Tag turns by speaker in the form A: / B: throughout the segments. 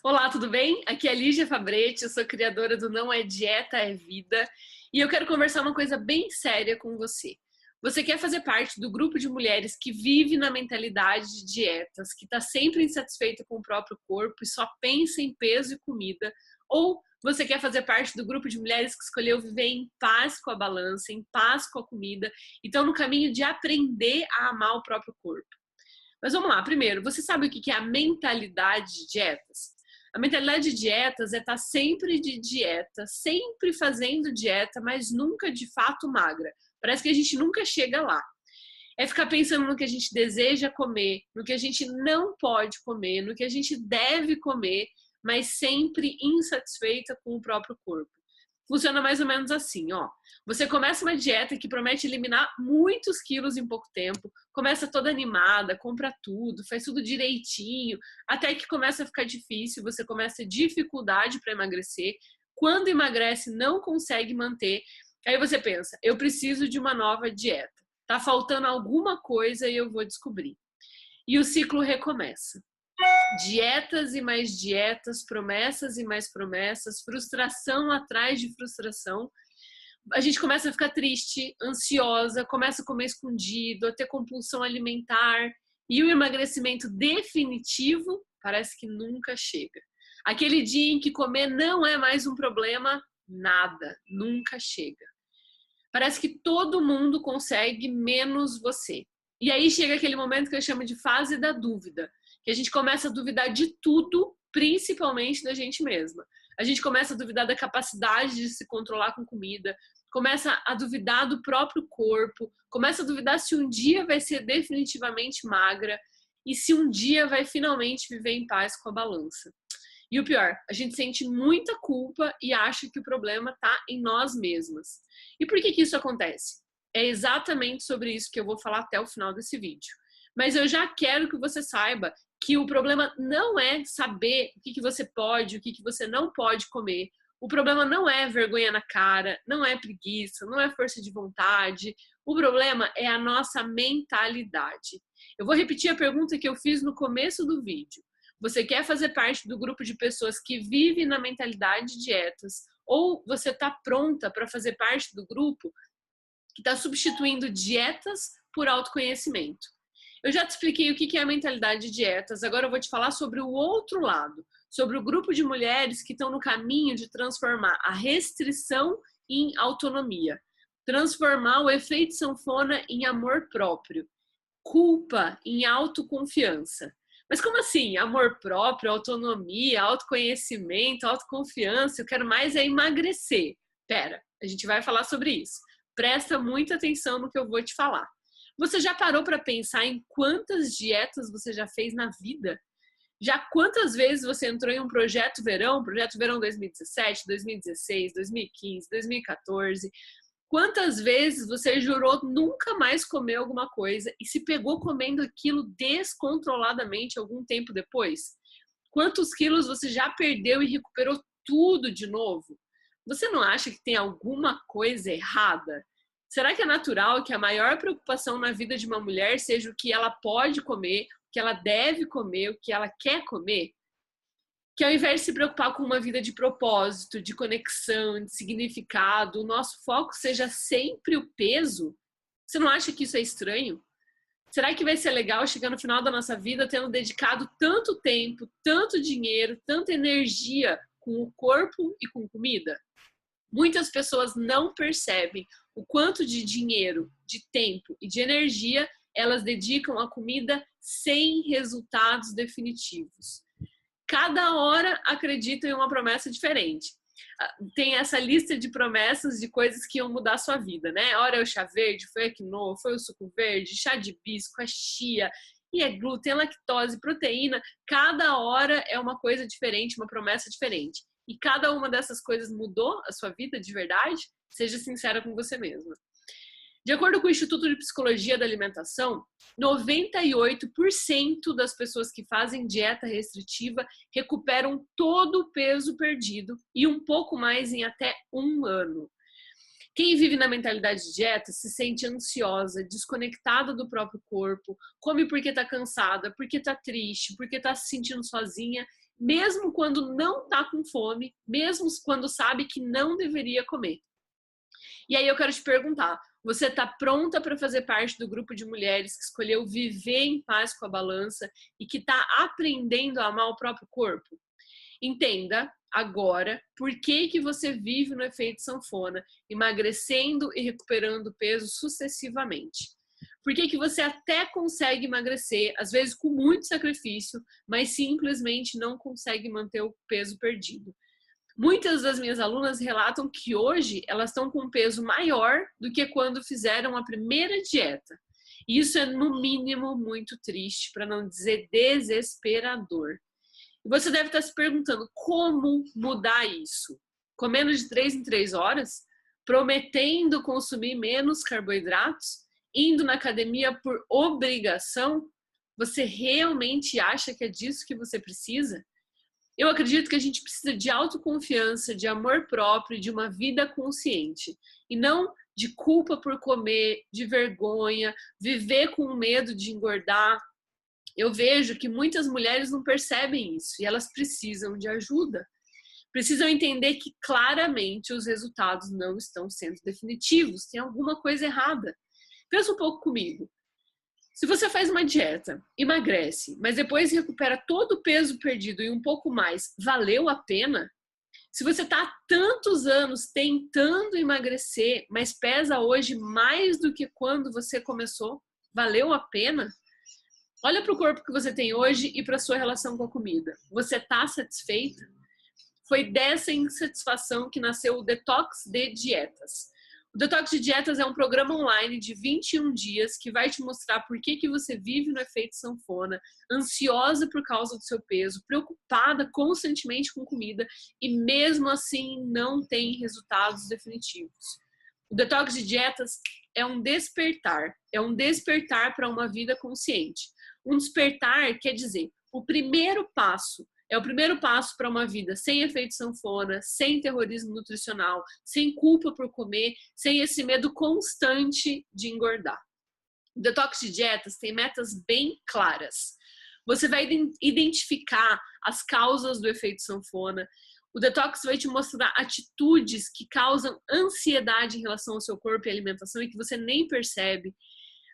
A: Olá, tudo bem? Aqui é a Lígia Fabretti, eu sou criadora do Não é Dieta, é Vida e eu quero conversar uma coisa bem séria com você. Você quer fazer parte do grupo de mulheres que vive na mentalidade de dietas, que está sempre insatisfeita com o próprio corpo e só pensa em peso e comida? Ou você quer fazer parte do grupo de mulheres que escolheu viver em paz com a balança, em paz com a comida e estão no caminho de aprender a amar o próprio corpo? Mas vamos lá, primeiro, você sabe o que é a mentalidade de dietas? A mentalidade de dietas é estar sempre de dieta, sempre fazendo dieta, mas nunca de fato magra. Parece que a gente nunca chega lá. É ficar pensando no que a gente deseja comer, no que a gente não pode comer, no que a gente deve comer, mas sempre insatisfeita com o próprio corpo. Funciona mais ou menos assim, ó. Você começa uma dieta que promete eliminar muitos quilos em pouco tempo, começa toda animada, compra tudo, faz tudo direitinho, até que começa a ficar difícil, você começa a dificuldade para emagrecer. Quando emagrece, não consegue manter. Aí você pensa, eu preciso de uma nova dieta. Tá faltando alguma coisa e eu vou descobrir. E o ciclo recomeça. Dietas e mais dietas, promessas e mais promessas, frustração atrás de frustração. A gente começa a ficar triste, ansiosa, começa a comer escondido, a ter compulsão alimentar e o emagrecimento definitivo parece que nunca chega. Aquele dia em que comer não é mais um problema, nada, nunca chega. Parece que todo mundo consegue, menos você. E aí chega aquele momento que eu chamo de fase da dúvida, que a gente começa a duvidar de tudo, principalmente da gente mesma. A gente começa a duvidar da capacidade de se controlar com comida, começa a duvidar do próprio corpo, começa a duvidar se um dia vai ser definitivamente magra e se um dia vai finalmente viver em paz com a balança. E o pior, a gente sente muita culpa e acha que o problema está em nós mesmas. E por que isso acontece? É exatamente sobre isso que eu vou falar até o final desse vídeo. Mas eu já quero que você saiba que o problema não é saber o que você pode, o que você não pode comer. O problema não é vergonha na cara, não é preguiça, não é força de vontade. O problema é a nossa mentalidade. Eu vou repetir a pergunta que eu fiz no começo do vídeo. Você quer fazer parte do grupo de pessoas que vive na mentalidade de dietas? Ou você está pronta para fazer parte do grupo que está substituindo dietas por autoconhecimento? Eu já te expliquei o que é a mentalidade de dietas, agora eu vou te falar sobre o outro lado, sobre o grupo de mulheres que estão no caminho de transformar a restrição em autonomia, transformar o efeito sanfona em amor próprio, culpa em autoconfiança. Mas como assim? Amor próprio, autonomia, autoconhecimento, autoconfiança, eu quero mais é emagrecer. Pera, a gente vai falar sobre isso. Presta muita atenção no que eu vou te falar. Você já parou para pensar em quantas dietas você já fez na vida? Já quantas vezes você entrou em um projeto verão 2017, 2016, 2015, 2014? Quantas vezes você jurou nunca mais comer alguma coisa e se pegou comendo aquilo descontroladamente algum tempo depois? Quantos quilos você já perdeu e recuperou tudo de novo? Você não acha que tem alguma coisa errada? Será que é natural que a maior preocupação na vida de uma mulher seja o que ela pode comer, o que ela deve comer, o que ela quer comer? Que ao invés de se preocupar com uma vida de propósito, de conexão, de significado, o nosso foco seja sempre o peso? Você não acha que isso é estranho? Será que vai ser legal chegar no final da nossa vida tendo dedicado tanto tempo, tanto dinheiro, tanta energia com o corpo e com comida? Muitas pessoas não percebem o quanto de dinheiro, de tempo e de energia elas dedicam à comida sem resultados definitivos. Cada hora acredita em uma promessa diferente. Tem essa lista de promessas de coisas que iam mudar a sua vida, né? Ora é o chá verde, foi a quinoa, foi o suco verde, chá de hibisco, a chia, e é glúten, lactose, proteína. Cada hora é uma coisa diferente, uma promessa diferente. E cada uma dessas coisas mudou a sua vida de verdade? Seja sincera com você mesma. De acordo com o Instituto de Psicologia da Alimentação, 98% das pessoas que fazem dieta restritiva recuperam todo o peso perdido e um pouco mais em até um ano. Quem vive na mentalidade de dieta se sente ansiosa, desconectada do próprio corpo, come porque está cansada, porque está triste, porque está se sentindo sozinha, mesmo quando não está com fome, mesmo quando sabe que não deveria comer. E aí eu quero te perguntar, você está pronta para fazer parte do grupo de mulheres que escolheu viver em paz com a balança e que está aprendendo a amar o próprio corpo? Entenda agora por que você vive no efeito sanfona, emagrecendo e recuperando peso sucessivamente. Por que você até consegue emagrecer, às vezes com muito sacrifício, mas simplesmente não consegue manter o peso perdido. Muitas das minhas alunas relatam que hoje elas estão com um peso maior do que quando fizeram a primeira dieta. E isso é, no mínimo, muito triste, para não dizer desesperador. E você deve estar se perguntando como mudar isso? Comendo de 3 em 3 horas? Prometendo consumir menos carboidratos? Indo na academia por obrigação? Você realmente acha que é disso que você precisa? Eu acredito que a gente precisa de autoconfiança, de amor próprio e de uma vida consciente. E não de culpa por comer, de vergonha, viver com medo de engordar. Eu vejo que muitas mulheres não percebem isso e elas precisam de ajuda. Precisam entender que claramente os resultados não estão sendo definitivos. Tem alguma coisa errada. Pensa um pouco comigo. Se você faz uma dieta, emagrece, mas depois recupera todo o peso perdido e um pouco mais, valeu a pena? Se você está há tantos anos tentando emagrecer, mas pesa hoje mais do que quando você começou, valeu a pena? Olha para o corpo que você tem hoje e para a sua relação com a comida. Você está satisfeita? Foi dessa insatisfação que nasceu o Detox de Dietas. O Detox de Dietas é um programa online de 21 dias que vai te mostrar por que você vive no efeito sanfona, ansiosa por causa do seu peso, preocupada constantemente com comida e mesmo assim não tem resultados definitivos. O Detox de Dietas é um despertar para uma vida consciente. Um despertar quer dizer, o primeiro passo é o primeiro passo para uma vida sem efeito sanfona, sem terrorismo nutricional, sem culpa por comer, sem esse medo constante de engordar. O Detox de Dietas tem metas bem claras. Você vai identificar as causas do efeito sanfona. O Detox vai te mostrar atitudes que causam ansiedade em relação ao seu corpo e alimentação e que você nem percebe.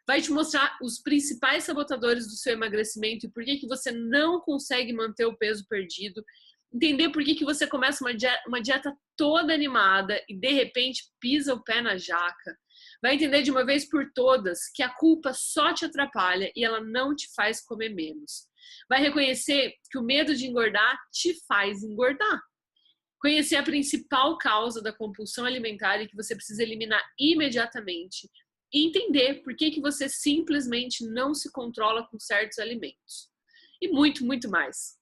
A: Vai te mostrar os principais sabotadores do seu emagrecimento e por que você não consegue manter o peso perdido. Entender por que você começa uma dieta toda animada e de repente pisa o pé na jaca. Vai entender de uma vez por todas que a culpa só te atrapalha e ela não te faz comer menos. Vai reconhecer que o medo de engordar te faz engordar. Conhecer a principal causa da compulsão alimentar e que você precisa eliminar imediatamente. E entender por que você simplesmente não se controla com certos alimentos. E muito, muito mais.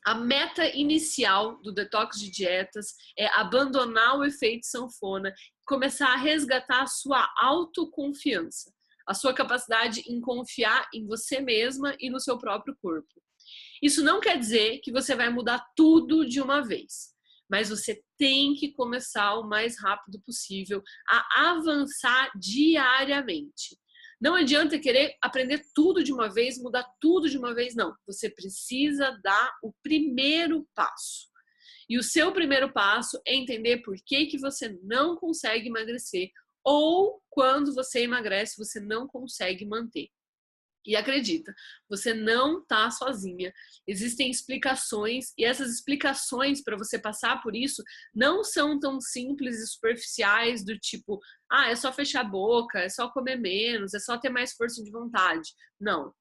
A: A meta inicial do Detox de Dietas é abandonar o efeito sanfona e começar a resgatar a sua autoconfiança, a sua capacidade em confiar em você mesma e no seu próprio corpo. Isso não quer dizer que você vai mudar tudo de uma vez. Mas você tem que começar o mais rápido possível a avançar diariamente. Não adianta querer aprender tudo de uma vez, mudar tudo de uma vez, não. Você precisa dar o primeiro passo. E o seu primeiro passo é entender por que você não consegue emagrecer ou quando você emagrece, você não consegue manter. E acredita, você não está sozinha. Existem explicações e essas explicações para você passar por isso não são tão simples e superficiais do tipo, é só fechar a boca, é só comer menos, é só ter mais força de vontade. Não.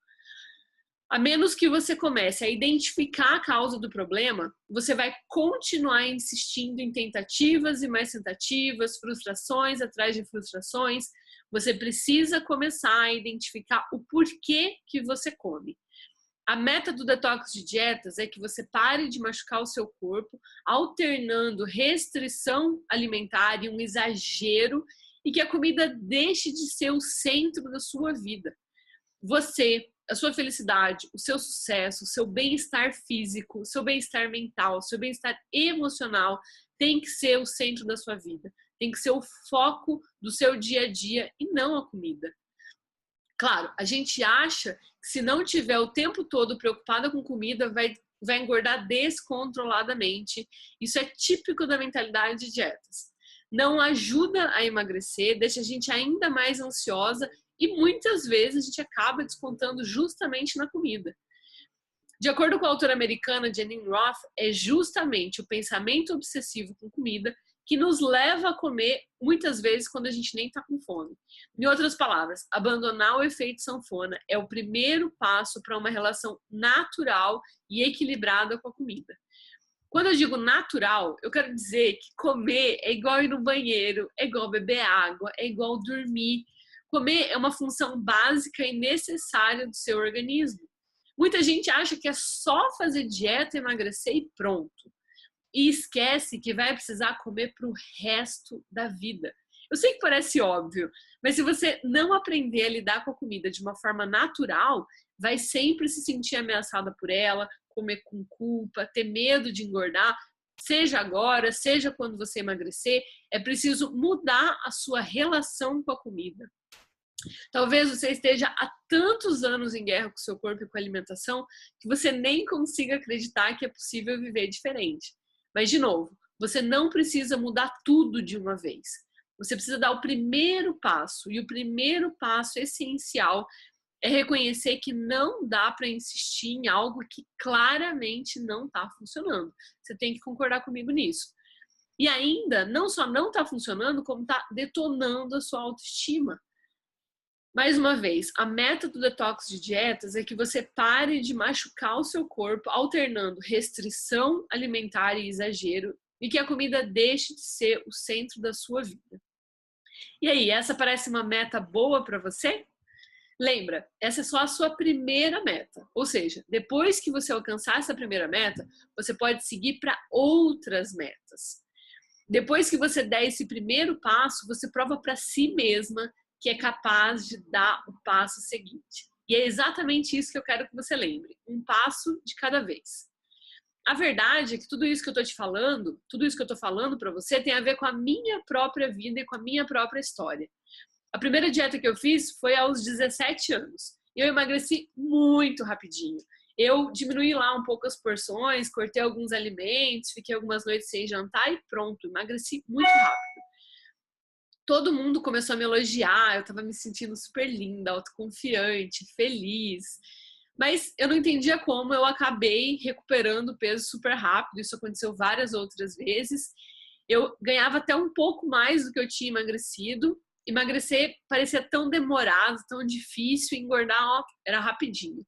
A: A menos que você comece a identificar a causa do problema, você vai continuar insistindo em tentativas e mais tentativas, frustrações atrás de frustrações. Você precisa começar a identificar o porquê que você come. A meta do Detox de Dietas é que você pare de machucar o seu corpo, alternando restrição alimentar e um exagero, e que a comida deixe de ser o centro da sua vida. Você, a sua felicidade, o seu sucesso, o seu bem-estar físico, o seu bem-estar mental, o seu bem-estar emocional tem que ser o centro da sua vida. Tem que ser o foco do seu dia a dia e não a comida. Claro, a gente acha que se não tiver o tempo todo preocupada com comida, vai vai engordar descontroladamente. Isso é típico da mentalidade de dietas. Não ajuda a emagrecer, deixa a gente ainda mais ansiosa e muitas vezes a gente acaba descontando justamente na comida. De acordo com a autora americana Janine Roth, é justamente o pensamento obsessivo com comida que nos leva a comer muitas vezes quando a gente nem está com fome. Em outras palavras, abandonar o efeito sanfona é o primeiro passo para uma relação natural e equilibrada com a comida. Quando eu digo natural, eu quero dizer que comer é igual ir no banheiro, é igual beber água, é igual dormir. Comer é uma função básica e necessária do seu organismo. Muita gente acha que é só fazer dieta, emagrecer e pronto. E esquece que vai precisar comer para o resto da vida. Eu sei que parece óbvio, mas se você não aprender a lidar com a comida de uma forma natural, vai sempre se sentir ameaçada por ela, comer com culpa, ter medo de engordar, seja agora, seja quando você emagrecer, é preciso mudar a sua relação com a comida. Talvez você esteja há tantos anos em guerra com o seu corpo e com a alimentação que você nem consiga acreditar que é possível viver diferente. Mas, de novo, você não precisa mudar tudo de uma vez. Você precisa dar o primeiro passo. E o primeiro passo essencial é reconhecer que não dá para insistir em algo que claramente não está funcionando. Você tem que concordar comigo nisso. E ainda, não só não está funcionando, como está detonando a sua autoestima. Mais uma vez, a meta do detox de dietas é que você pare de machucar o seu corpo alternando restrição alimentar e exagero e que a comida deixe de ser o centro da sua vida. E aí, essa parece uma meta boa para você? Lembra, essa é só a sua primeira meta. Ou seja, depois que você alcançar essa primeira meta, você pode seguir para outras metas. Depois que você der esse primeiro passo, você prova para si mesma que é capaz de dar o passo seguinte. E é exatamente isso que eu quero que você lembre. Um passo de cada vez. A verdade é que tudo isso que eu estou te falando, tudo isso que eu estou falando para você tem a ver com a minha própria vida e com a minha própria história. A primeira dieta que eu fiz foi aos 17 anos. E eu emagreci muito rapidinho. Eu diminuí lá um pouco as porções, cortei alguns alimentos, fiquei algumas noites sem jantar e pronto, emagreci muito rápido. Todo mundo começou a me elogiar, eu tava me sentindo super linda, autoconfiante, feliz. Mas eu não entendia como eu acabei recuperando peso super rápido, isso aconteceu várias outras vezes. Eu ganhava até um pouco mais do que eu tinha emagrecido. Emagrecer parecia tão demorado, tão difícil, engordar, ó, era rapidinho.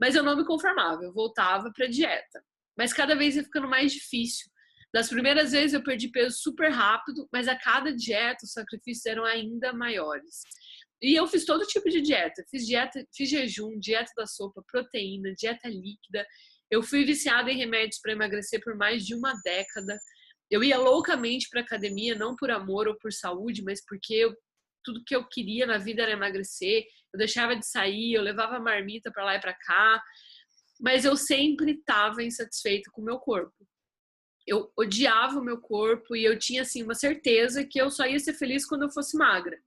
A: Mas eu não me conformava, eu voltava pra dieta. Mas cada vez ia ficando mais difícil. Das primeiras vezes eu perdi peso super rápido, mas a cada dieta os sacrifícios eram ainda maiores. E eu fiz todo tipo de dieta. Fiz jejum, dieta da sopa, proteína, dieta líquida. Eu fui viciada em remédios para emagrecer por mais de uma década. Eu ia loucamente para academia, não por amor ou por saúde, mas porque tudo que eu queria na vida era emagrecer. Eu deixava de sair, eu levava marmita para lá e para cá. Mas eu sempre estava insatisfeita com o meu corpo. Eu odiava o meu corpo e eu tinha assim uma certeza que eu só ia ser feliz quando eu fosse magra.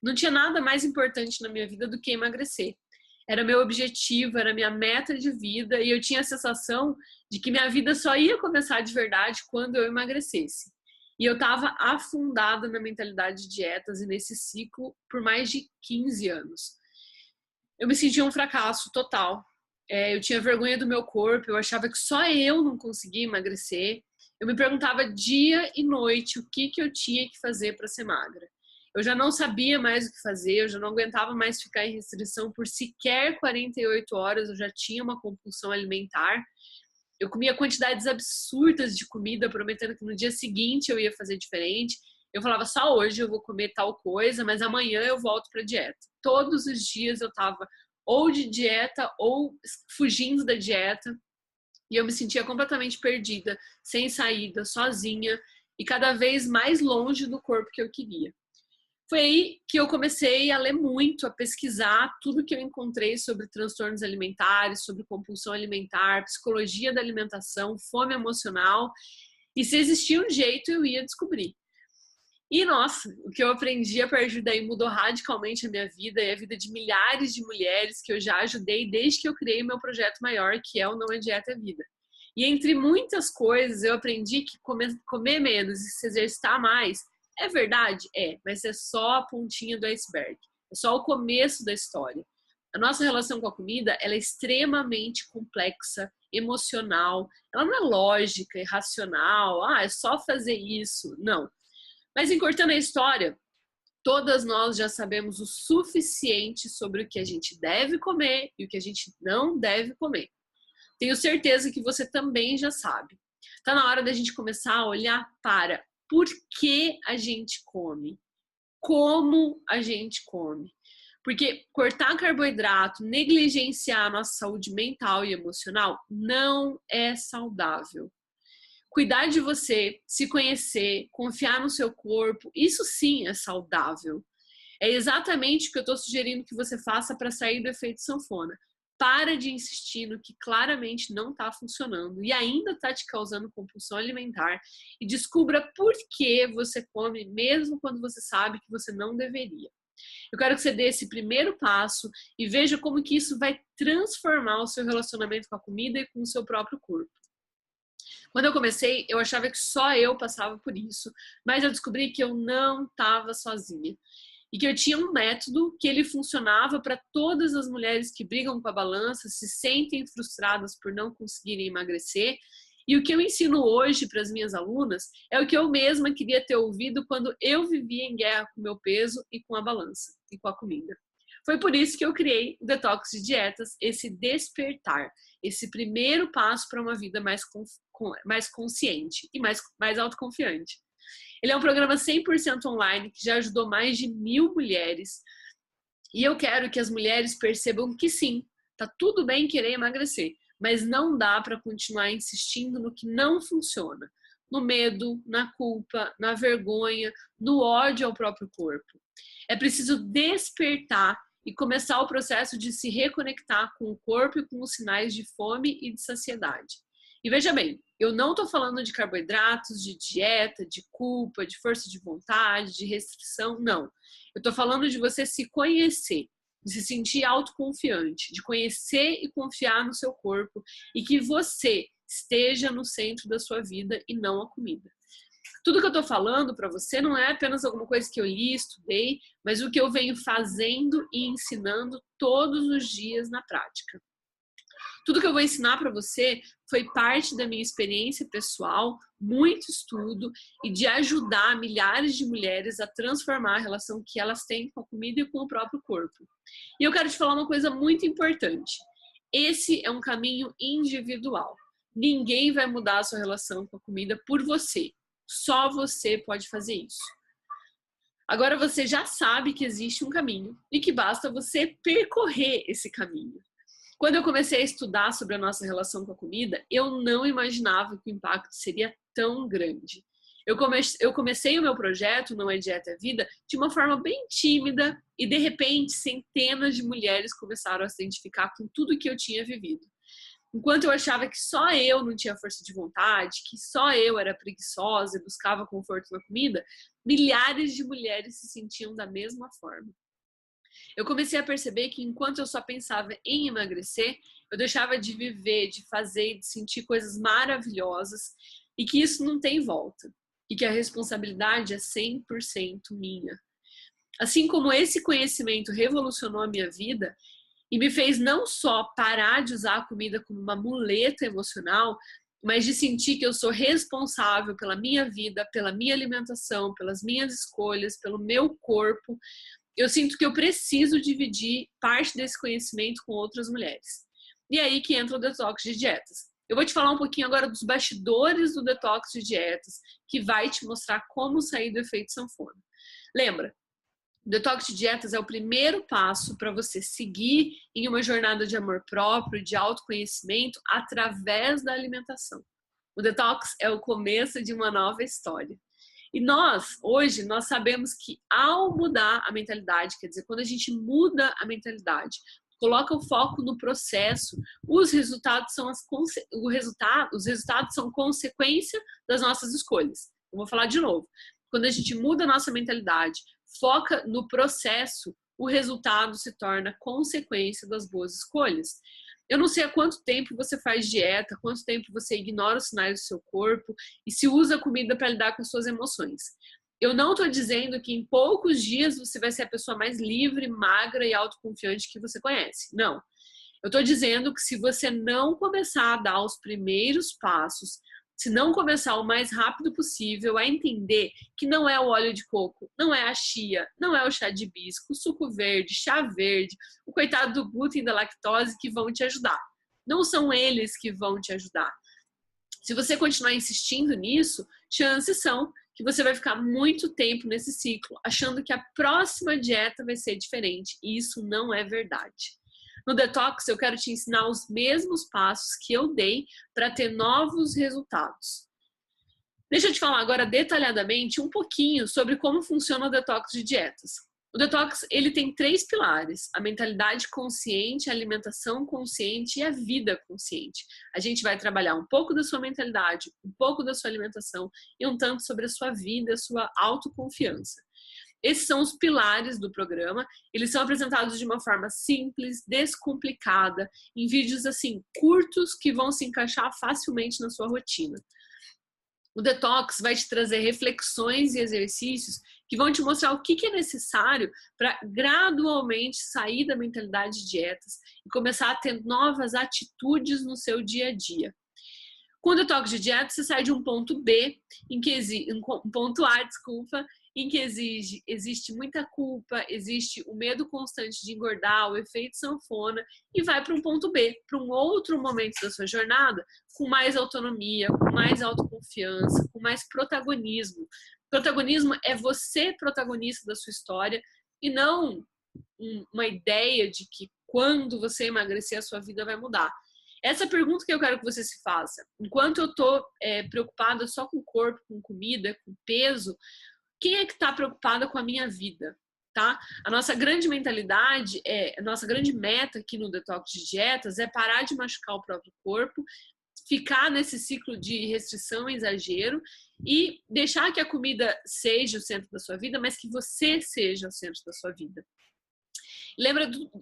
A: Não tinha nada mais importante na minha vida do que emagrecer. Era meu objetivo, era minha meta de vida e eu tinha a sensação de que minha vida só ia começar de verdade quando eu emagrecesse. E eu estava afundada na mentalidade de dietas e nesse ciclo por mais de 15 anos. Eu me sentia um fracasso total. Eu tinha vergonha do meu corpo, eu achava que só eu não conseguia emagrecer. Eu me perguntava dia e noite o que eu tinha que fazer para ser magra. Eu já não sabia mais o que fazer, eu já não aguentava mais ficar em restrição por sequer 48 horas, eu já tinha uma compulsão alimentar. Eu comia quantidades absurdas de comida, prometendo que no dia seguinte eu ia fazer diferente. Eu falava, só hoje eu vou comer tal coisa, mas amanhã eu volto para dieta. Todos os dias eu estava ou de dieta ou fugindo da dieta. E eu me sentia completamente perdida, sem saída, sozinha e cada vez mais longe do corpo que eu queria. Foi aí que eu comecei a ler muito, a pesquisar tudo que eu encontrei sobre transtornos alimentares, sobre compulsão alimentar, psicologia da alimentação, fome emocional. E se existia um jeito, eu ia descobrir. E, nossa, o que eu aprendi a partir daí mudou radicalmente a minha vida e a vida de milhares de mulheres que eu já ajudei desde que eu criei meu projeto maior, que é o Não é Dieta, é Vida. E entre muitas coisas, eu aprendi que comer menos e se exercitar mais é verdade? É, mas é só a pontinha do iceberg. É só o começo da história. A nossa relação com a comida, ela é extremamente complexa, emocional. Ela não é lógica, irracional. Ah, é só fazer isso. Não. Mas encurtando a história, todas nós já sabemos o suficiente sobre o que a gente deve comer e o que a gente não deve comer. Tenho certeza que você também já sabe. Está na hora da gente começar a olhar para por que a gente come, como a gente come. Porque cortar carboidrato, negligenciar a nossa saúde mental e emocional não é saudável. Cuidar de você, se conhecer, confiar no seu corpo, isso sim é saudável. É exatamente o que eu estou sugerindo que você faça para sair do efeito sanfona. Para de insistir no que claramente não está funcionando e ainda está te causando compulsão alimentar e descubra por que você come mesmo quando você sabe que você não deveria. Eu quero que você dê esse primeiro passo e veja como que isso vai transformar o seu relacionamento com a comida e com o seu próprio corpo. Quando eu comecei, eu achava que só eu passava por isso, mas eu descobri que eu não estava sozinha. E que eu tinha um método que ele funcionava para todas as mulheres que brigam com a balança, se sentem frustradas por não conseguirem emagrecer. E o que eu ensino hoje para as minhas alunas é o que eu mesma queria ter ouvido quando eu vivia em guerra com o meu peso e com a balança e com a comida. Foi por isso que eu criei o Detox de Dietas, esse despertar, esse primeiro passo para uma vida mais consciente e mais autoconfiante. Ele é um programa 100% online que já ajudou mais de 1000 mulheres. E eu quero que as mulheres percebam que sim, tá tudo bem querer emagrecer, mas não dá para continuar insistindo no que não funciona. No medo, na culpa, na vergonha, no ódio ao próprio corpo. É preciso despertar e começar o processo de se reconectar com o corpo e com os sinais de fome e de saciedade. E veja bem, eu não estou falando de carboidratos, de dieta, de culpa, de força de vontade, de restrição, não. Eu estou falando de você se conhecer, de se sentir autoconfiante, de conhecer e confiar no seu corpo e que você esteja no centro da sua vida e não a comida. Tudo que eu estou falando para você não é apenas alguma coisa que eu li, estudei, mas o que eu venho fazendo e ensinando todos os dias na prática. Tudo que eu vou ensinar para você foi parte da minha experiência pessoal, muito estudo e de ajudar milhares de mulheres a transformar a relação que elas têm com a comida e com o próprio corpo. E eu quero te falar uma coisa muito importante. Esse é um caminho individual. Ninguém vai mudar a sua relação com a comida por você. Só você pode fazer isso. Agora você já sabe que existe um caminho e que basta você percorrer esse caminho. Quando eu comecei a estudar sobre a nossa relação com a comida, eu não imaginava que o impacto seria tão grande. Eu comecei o meu projeto, Não é Dieta, é Vida, de uma forma bem tímida e, de repente, centenas de mulheres começaram a se identificar com tudo que eu tinha vivido. Enquanto eu achava que só eu não tinha força de vontade, que só eu era preguiçosa e buscava conforto na comida, milhares de mulheres se sentiam da mesma forma. Eu comecei a perceber que enquanto eu só pensava em emagrecer, eu deixava de viver, de fazer e de sentir coisas maravilhosas e que isso não tem volta e que a responsabilidade é 100% minha. Assim como esse conhecimento revolucionou a minha vida e me fez não só parar de usar a comida como uma muleta emocional, mas de sentir que eu sou responsável pela minha vida, pela minha alimentação, pelas minhas escolhas, pelo meu corpo, eu sinto que eu preciso dividir parte desse conhecimento com outras mulheres. E é aí que entra o Detox de Dietas. Eu vou te falar um pouquinho agora dos bastidores do Detox de Dietas, que vai te mostrar como sair do efeito sanfona. Lembra, o Detox de Dietas é o primeiro passo para você seguir em uma jornada de amor próprio, de autoconhecimento, através da alimentação. O Detox é o começo de uma nova história. E hoje, nós sabemos que ao mudar a mentalidade, quer dizer, quando a gente muda a mentalidade, coloca o foco no processo, os resultados são consequência das nossas escolhas. Eu vou falar de novo. Quando a gente muda a nossa mentalidade, foca no processo, o resultado se torna consequência das boas escolhas. Eu não sei há quanto tempo você faz dieta, quanto tempo você ignora os sinais do seu corpo e se usa a comida para lidar com as suas emoções. Eu não estou dizendo que em poucos dias você vai ser a pessoa mais livre, magra e autoconfiante que você conhece. Não. Eu estou dizendo que se você não começar a dar os primeiros passos, se não começar o mais rápido possível a entender que não é o óleo de coco, não é a chia, não é o chá de hibisco, o suco verde, chá verde, o coitado do glúten e da lactose que vão te ajudar. Não são eles que vão te ajudar. Se você continuar insistindo nisso, chances são que você vai ficar muito tempo nesse ciclo, achando que a próxima dieta vai ser diferente. E isso não é verdade. No Detox, eu quero te ensinar os mesmos passos que eu dei para ter novos resultados. Deixa eu te falar agora detalhadamente um pouquinho sobre como funciona o Detox de dietas. O Detox, ele tem 3 pilares: a mentalidade consciente, a alimentação consciente e a vida consciente. A gente vai trabalhar um pouco da sua mentalidade, um pouco da sua alimentação e um tanto sobre a sua vida, a sua autoconfiança. Esses são os pilares do programa. Eles são apresentados de uma forma simples, descomplicada, em vídeos assim curtos que vão se encaixar facilmente na sua rotina. O Detox vai te trazer reflexões e exercícios que vão te mostrar o que é necessário para gradualmente sair da mentalidade de dietas e começar a ter novas atitudes no seu dia a dia. Com o Detox de dieta, você sai de um ponto B, um ponto A, desculpa, em que existe muita culpa, existe o medo constante de engordar, o efeito sanfona, e vai para um ponto B, para um outro momento da sua jornada, com mais autonomia, com mais autoconfiança, com mais protagonismo. Protagonismo é você protagonista da sua história e não uma ideia de que quando você emagrecer a sua vida vai mudar. Essa é a pergunta que eu quero que você se faça. Enquanto eu estou preocupada só com o corpo, com comida, com peso, quem é que está preocupada com a minha vida? Tá? A nossa grande mentalidade, a nossa grande meta aqui no Detox de Dietas é parar de machucar o próprio corpo, ficar nesse ciclo de restrição e exagero e deixar que a comida seja o centro da sua vida, mas que você seja o centro da sua vida.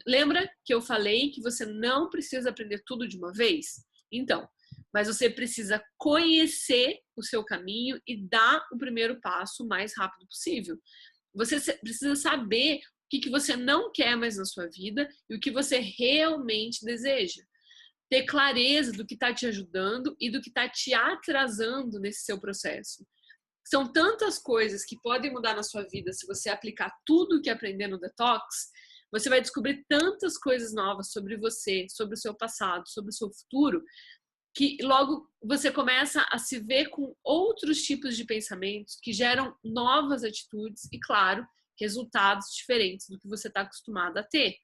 A: Lembra que eu falei que você não precisa aprender tudo de uma vez? Então, mas você precisa conhecer o seu caminho e dar o primeiro passo o mais rápido possível. Você precisa saber o que você não quer mais na sua vida e o que você realmente deseja. Ter clareza do que está te ajudando e do que está te atrasando nesse seu processo. São tantas coisas que podem mudar na sua vida se você aplicar tudo o que aprender no Detox. Você vai descobrir tantas coisas novas sobre você, sobre o seu passado, sobre o seu futuro, que logo você começa a se ver com outros tipos de pensamentos que geram novas atitudes e, claro, resultados diferentes do que você está acostumado a ter.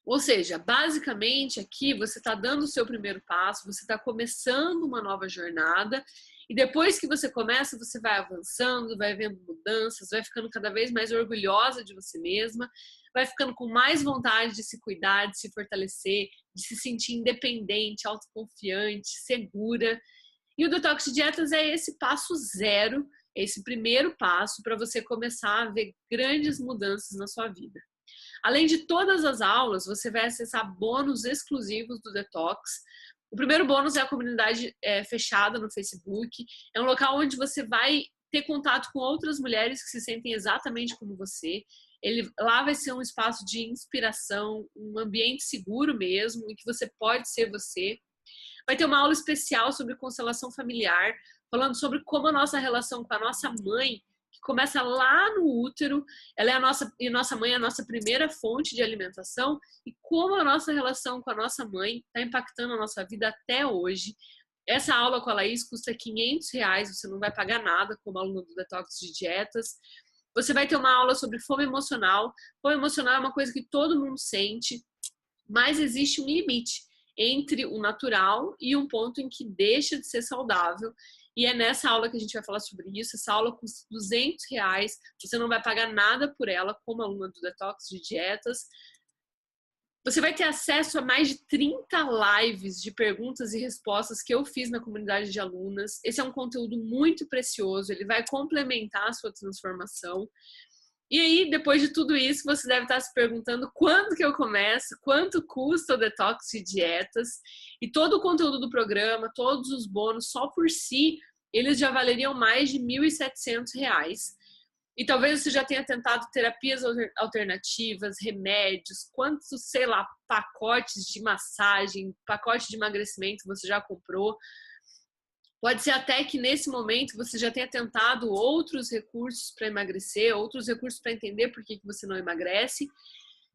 A: Ou seja, basicamente aqui você está dando o seu primeiro passo, você está começando uma nova jornada e depois que você começa, você vai avançando, vai vendo mudanças, vai ficando cada vez mais orgulhosa de você mesma, vai ficando com mais vontade de se cuidar, de se fortalecer, de se sentir independente, autoconfiante, segura. E o Detox de Dietas é esse passo zero, é esse primeiro passo para você começar a ver grandes mudanças na sua vida. Além de todas as aulas, você vai acessar bônus exclusivos do Detox. O primeiro bônus é a comunidade fechada no Facebook. É um local onde você vai ter contato com outras mulheres que se sentem exatamente como você. Lá vai ser um espaço de inspiração, um ambiente seguro mesmo, em que você pode ser você. Vai ter uma aula especial sobre constelação familiar, falando sobre como a nossa relação com a nossa mãe, que começa lá no útero, ela é nossa mãe é a nossa primeira fonte de alimentação, e como a nossa relação com a nossa mãe está impactando a nossa vida até hoje. Essa aula com a Laís custa R$500, você não vai pagar nada como aluno do Detox de Dietas. Você vai ter uma aula sobre fome emocional. Fome emocional é uma coisa que todo mundo sente, mas existe um limite entre o natural e um ponto em que deixa de ser saudável. E é nessa aula que a gente vai falar sobre isso. Essa aula custa R$200, você não vai pagar nada por ela como aluna do Detox de Dietas. Você vai ter acesso a mais de 30 lives de perguntas e respostas que eu fiz na comunidade de alunas. Esse é um conteúdo muito precioso, ele vai complementar a sua transformação. E aí, depois de tudo isso, você deve estar se perguntando quando que eu começo, quanto custa o detox de dietas, e todo o conteúdo do programa, todos os bônus, só por si, eles já valeriam mais de R$ 1.700. E talvez você já tenha tentado terapias alternativas, remédios, quantos, sei lá, pacotes de massagem, pacote de emagrecimento você já comprou. Pode ser até que nesse momento você já tenha tentado outros recursos para emagrecer, outros recursos para entender por que você não emagrece.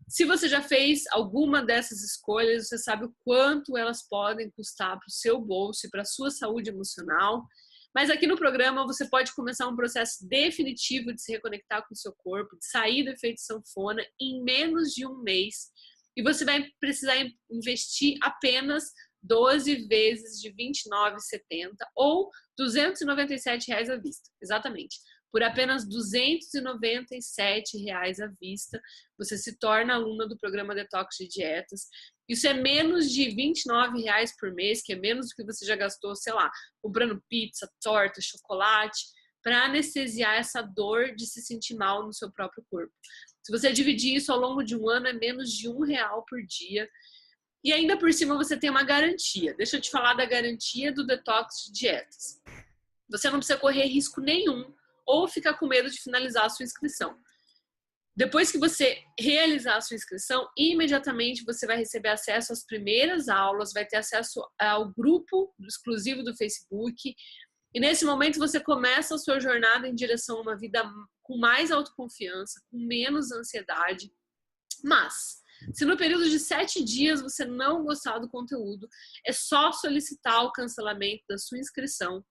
A: Se você já fez alguma dessas escolhas, você sabe o quanto elas podem custar para o seu bolso e para a sua saúde emocional. Mas aqui no programa você pode começar um processo definitivo de se reconectar com o seu corpo, de sair do efeito sanfona em menos de um mês. E você vai precisar investir apenas 12 vezes de R$ 29,70 ou R$ 297 à vista. Exatamente. Por apenas R$ 297 à vista, você se torna aluna do programa Detox de Dietas. Isso é menos de R$ 29 por mês, que é menos do que você já gastou, sei lá, comprando pizza, torta, chocolate, para anestesiar essa dor de se sentir mal no seu próprio corpo. Se você dividir isso ao longo de um ano, é menos de R$ 1 por dia. E ainda por cima você tem uma garantia. Deixa eu te falar da garantia do Detox de Dietas. Você não precisa correr risco nenhum ou ficar com medo de finalizar a sua inscrição. Depois que você realizar a sua inscrição, imediatamente você vai receber acesso às primeiras aulas, vai ter acesso ao grupo exclusivo do Facebook. E nesse momento você começa a sua jornada em direção a uma vida com mais autoconfiança, com menos ansiedade. Mas, se no período de 7 dias você não gostar do conteúdo, é só solicitar o cancelamento da sua inscrição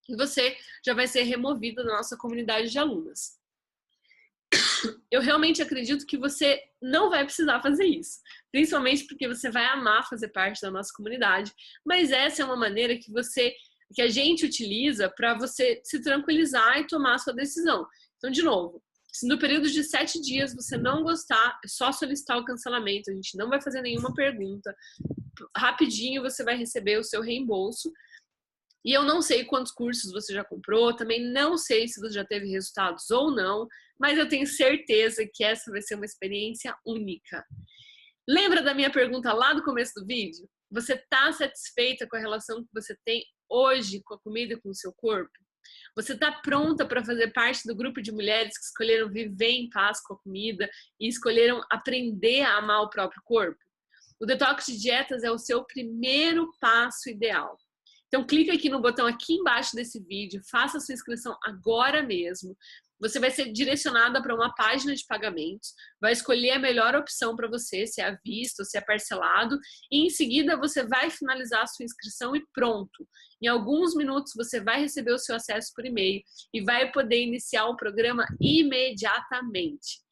A: e você já vai ser removida da nossa comunidade de alunas. Eu realmente acredito que você não vai precisar fazer isso, principalmente porque você vai amar fazer parte da nossa comunidade, mas essa é uma maneira que a gente utiliza para você se tranquilizar e tomar a sua decisão. Então, de novo, se no período de 7 dias você não gostar, é só solicitar o cancelamento, a gente não vai fazer nenhuma pergunta. Rapidinho você vai receber o seu reembolso. E eu não sei quantos cursos você já comprou, também não sei se você já teve resultados ou não, mas eu tenho certeza que essa vai ser uma experiência única. Lembra da minha pergunta lá do começo do vídeo? Você está satisfeita com a relação que você tem hoje com a comida e com o seu corpo? Você está pronta para fazer parte do grupo de mulheres que escolheram viver em paz com a comida e escolheram aprender a amar o próprio corpo? O Detox de Dietas é o seu primeiro passo ideal. Então, clica aqui no botão aqui embaixo desse vídeo, faça a sua inscrição agora mesmo. Você vai ser direcionada para uma página de pagamentos, vai escolher a melhor opção para você, se é à vista ou se é parcelado, e em seguida você vai finalizar a sua inscrição e pronto. Em alguns minutos você vai receber o seu acesso por e-mail e vai poder iniciar o programa imediatamente.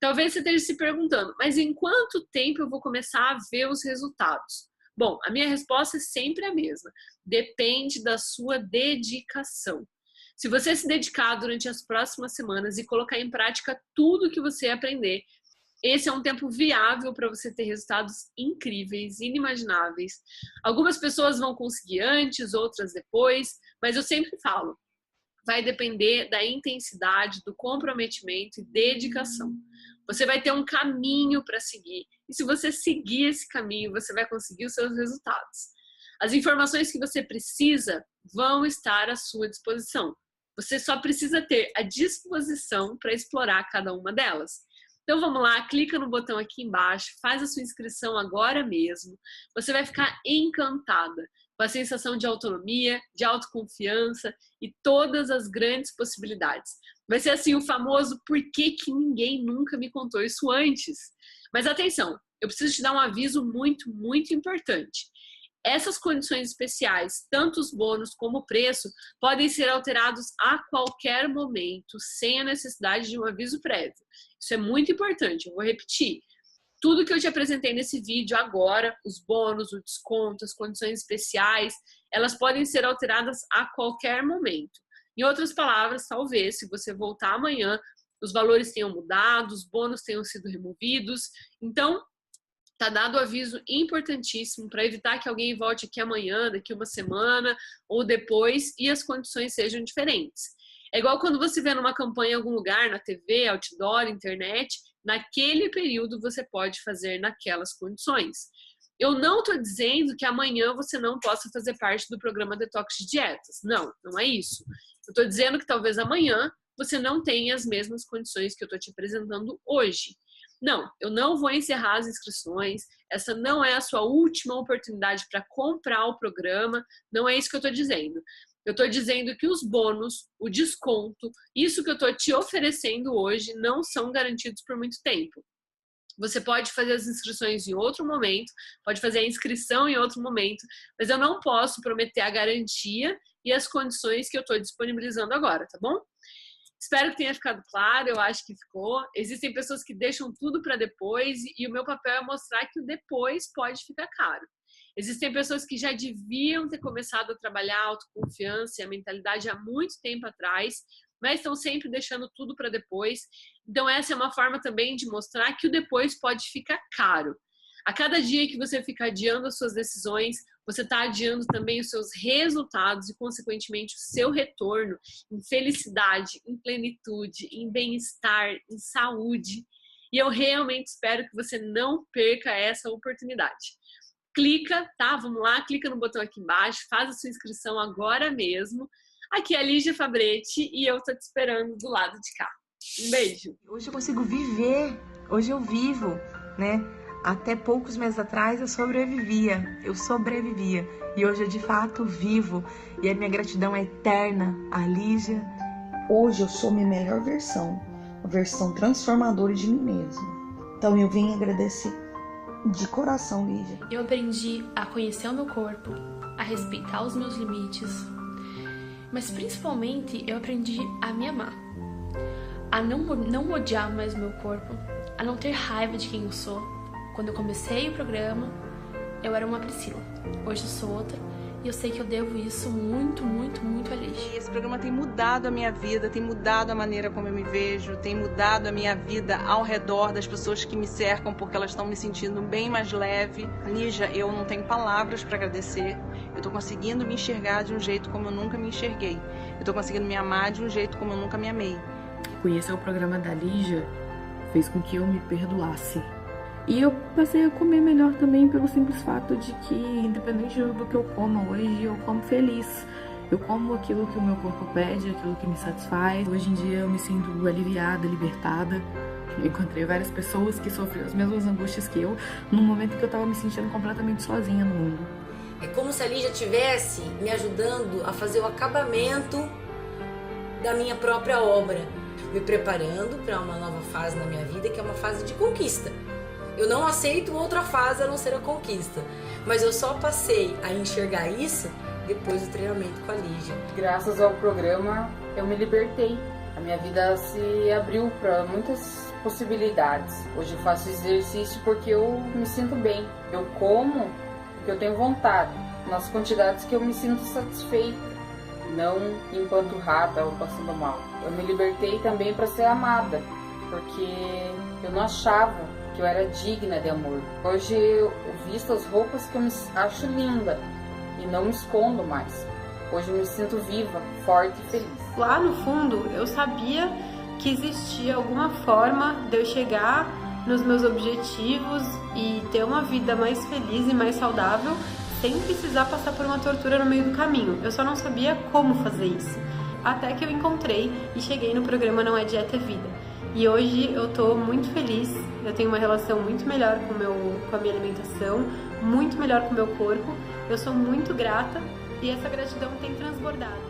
A: Talvez você esteja se perguntando, mas em quanto tempo eu vou começar a ver os resultados? Bom, a minha resposta é sempre a mesma. Depende da sua dedicação. Se você se dedicar durante as próximas semanas e colocar em prática tudo que você aprender, esse é um tempo viável para você ter resultados incríveis, inimagináveis. Algumas pessoas vão conseguir antes, outras depois, mas eu sempre falo, vai depender da intensidade, do comprometimento e dedicação. Você vai ter um caminho para seguir. E se você seguir esse caminho, você vai conseguir os seus resultados. As informações que você precisa vão estar à sua disposição. Você só precisa ter a disposição para explorar cada uma delas. Então vamos lá, clica no botão aqui embaixo, faz a sua inscrição agora mesmo. Você vai ficar encantada com a sensação de autonomia, de autoconfiança e todas as grandes possibilidades. Vai ser assim o famoso por que ninguém nunca me contou isso antes. Mas atenção, eu preciso te dar um aviso muito, muito importante. Essas condições especiais, tanto os bônus como o preço, podem ser alterados a qualquer momento, sem a necessidade de um aviso prévio. Isso é muito importante, eu vou repetir. Tudo que eu te apresentei nesse vídeo agora, os bônus, o desconto, as condições especiais, elas podem ser alteradas a qualquer momento. Em outras palavras, talvez, se você voltar amanhã, os valores tenham mudado, os bônus tenham sido removidos. Então, tá dado o aviso importantíssimo para evitar que alguém volte aqui amanhã, daqui uma semana ou depois e as condições sejam diferentes. É igual quando você vê numa campanha em algum lugar, na TV, outdoor, internet, naquele período você pode fazer naquelas condições. Eu não estou dizendo que amanhã você não possa fazer parte do programa Detox de Dietas. Não, não é isso. Eu estou dizendo que talvez amanhã você não tenha as mesmas condições que eu estou te apresentando hoje. Não, eu não vou encerrar as inscrições. Essa não é a sua última oportunidade para comprar o programa. Não é isso que eu estou dizendo. Eu estou dizendo que os bônus, o desconto, isso que eu estou te oferecendo hoje não são garantidos por muito tempo. Você pode fazer as inscrições em outro momento, pode fazer a inscrição em outro momento, mas eu não posso prometer a garantia e as condições que eu estou disponibilizando agora, tá bom? Espero que tenha ficado claro, eu acho que ficou. Existem pessoas que deixam tudo para depois e o meu papel é mostrar que o depois pode ficar caro. Existem pessoas que já deviam ter começado a trabalhar a autoconfiança e a mentalidade há muito tempo atrás, mas estão sempre deixando tudo para depois. Então essa é uma forma também de mostrar que o depois pode ficar caro. A cada dia que você fica adiando as suas decisões, você está adiando também os seus resultados e, consequentemente, o seu retorno em felicidade, em plenitude, em bem-estar, em saúde. E eu realmente espero que você não perca essa oportunidade. Clica, tá? Vamos lá, clica no botão aqui embaixo, faz a sua inscrição agora mesmo. Aqui é a Lígia Fabretti e eu tô te esperando do lado de cá. Um beijo!
B: Hoje eu consigo viver, hoje eu vivo, né? Até poucos meses atrás eu sobrevivia e hoje eu de fato vivo e a minha gratidão é eterna à Lígia.
C: Hoje eu sou minha melhor versão, a versão transformadora de mim mesma. Então eu vim agradecer de coração, Lígia.
D: Eu aprendi a conhecer o meu corpo, a respeitar os meus limites, mas principalmente eu aprendi a me amar, a não odiar mais o meu corpo, a não ter raiva de quem eu sou. Quando eu comecei o programa, eu era uma Priscila. Hoje eu sou outra e eu sei que eu devo isso muito, muito, muito a Lígia.
E: Esse programa tem mudado a minha vida, tem mudado a maneira como eu me vejo, tem mudado a minha vida ao redor das pessoas que me cercam, porque elas estão me sentindo bem mais leve. Lígia, eu não tenho palavras para agradecer. Eu estou conseguindo me enxergar de um jeito como eu nunca me enxerguei. Eu estou conseguindo me amar de um jeito como eu nunca me amei.
F: Conhecer o programa da Lígia fez com que eu me perdoasse. E eu passei a comer melhor também pelo simples fato de que, independente do que eu como hoje, eu como feliz. Eu como aquilo que o meu corpo pede, aquilo que me satisfaz. Hoje em dia eu me sinto aliviada, libertada. Eu encontrei várias pessoas que sofriam as mesmas angústias que eu, num momento que eu estava me sentindo completamente sozinha no mundo.
G: É como se a Lígia estivesse me ajudando a fazer o acabamento da minha própria obra, me preparando para uma nova fase na minha vida, que é uma fase de conquista. Eu não aceito outra fase a não ser a conquista, mas eu só passei a enxergar isso depois do treinamento com a Lígia.
H: Graças ao programa eu me libertei, a minha vida se abriu para muitas possibilidades. Hoje eu faço exercício porque eu me sinto bem, eu como porque eu tenho vontade, nas quantidades que eu me sinto satisfeita, não empanturrada ou passando mal. Eu me libertei também para ser amada, porque eu não achava que eu era digna de amor. Hoje eu visto as roupas que eu me acho linda e não me escondo mais. Hoje eu me sinto viva, forte e feliz.
I: Lá no fundo eu sabia que existia alguma forma de eu chegar nos meus objetivos e ter uma vida mais feliz e mais saudável sem precisar passar por uma tortura no meio do caminho. Eu só não sabia como fazer isso. Até que eu encontrei e cheguei no programa Não é Dieta, é Vida. E hoje eu tô muito feliz, eu tenho uma relação muito melhor com a minha alimentação, muito melhor com o meu corpo. Eu sou muito grata e essa gratidão tem transbordado.